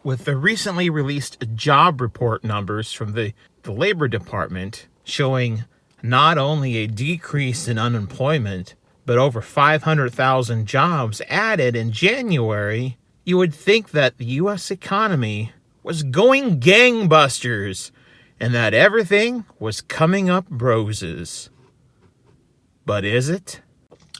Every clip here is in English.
With the recently released job report numbers from the Labor Department showing not only a decrease in unemployment, but over 500,000 jobs added in January, you would think that the U.S. economy was going gangbusters and that everything was coming up roses. But is it?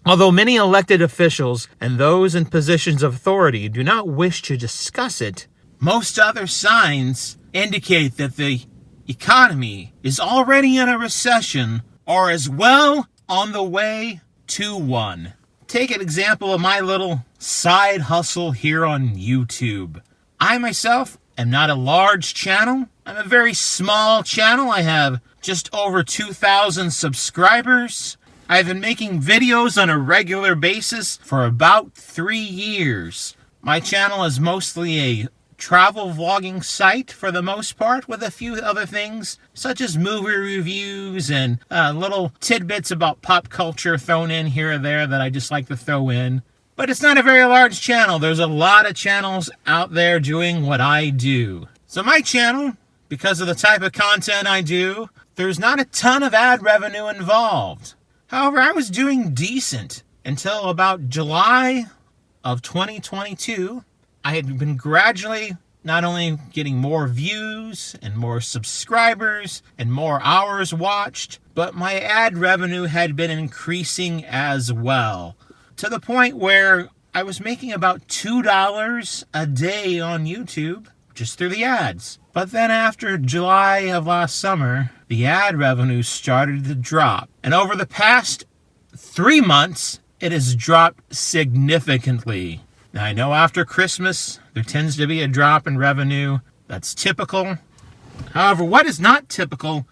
Although many elected officials and those in positions of authority do not wish to discuss it, most other signs indicate that the economy is already in a recession or is well on the way to one. Take an example of my little side hustle here on YouTube. I myself am not a large channel. I'm a very small channel. I have just over 2,000 subscribers. I've been making videos on a regular basis for about 3 years. My channel is mostly a travel vlogging site for the most part, with a few other things such as movie reviews and little tidbits about pop culture thrown in here or there that I just like to throw in. But it's not a very large channel. There's a lot of channels out there doing what I do. So my channel, because of the type of content I do, there's not a ton of ad revenue involved. However, I was doing decent until about July of 2022. I had been gradually not only getting more views and more subscribers and more hours watched, but my ad revenue had been increasing as well, to the point where I was making about $2 a day on YouTube just through the ads. But then after July of last summer, the ad revenue started to drop. And over the past 3 months, it has dropped significantly. Now, I know after Christmas, there tends to be a drop in revenue. That's typical. However, what is not typical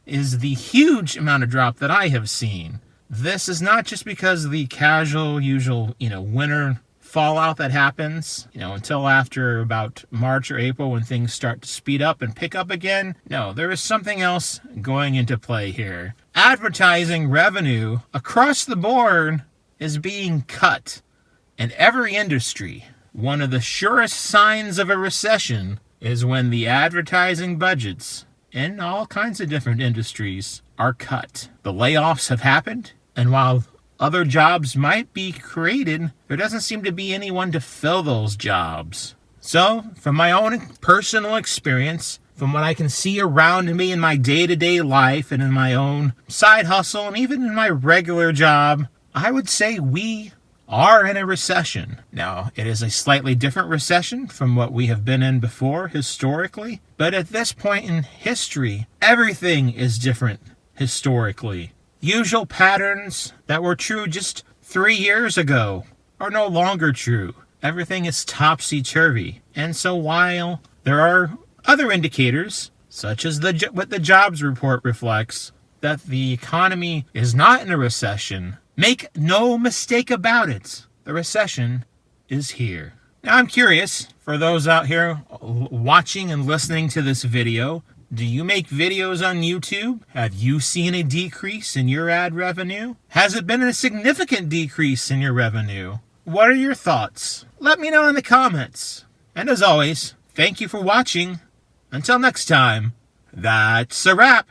is the huge amount of drop that I have seen. This is not just because of the casual, usual, winter fallout that happens, until after about March or April when things start to speed up and pick up again. No, there is something else going into play here. Advertising revenue across the board is being cut. In every industry, one of the surest signs of a recession is when the advertising budgets in all kinds of different industries are cut. The layoffs have happened, and while other jobs might be created, there doesn't seem to be anyone to fill those jobs. So, from my own personal experience, from what I can see around me in my day-to-day life and in my own side hustle and even in my regular job, I would say we are in a recession. Now, it is a slightly different recession from what we have been in before historically, but at this point in history, everything is different historically. Usual patterns that were true just 3 years ago are no longer true. Everything is topsy-turvy. And so while there are other indicators, such as what the jobs report reflects, that the economy is not in a recession, make no mistake about it, the recession is here. Now, I'm curious, for those out here watching and listening to this video, do you make videos on YouTube? Have you seen a decrease in your ad revenue? Has it been a significant decrease in your revenue? What are your thoughts? Let me know in the comments. And as always, thank you for watching. Until next time, that's a wrap.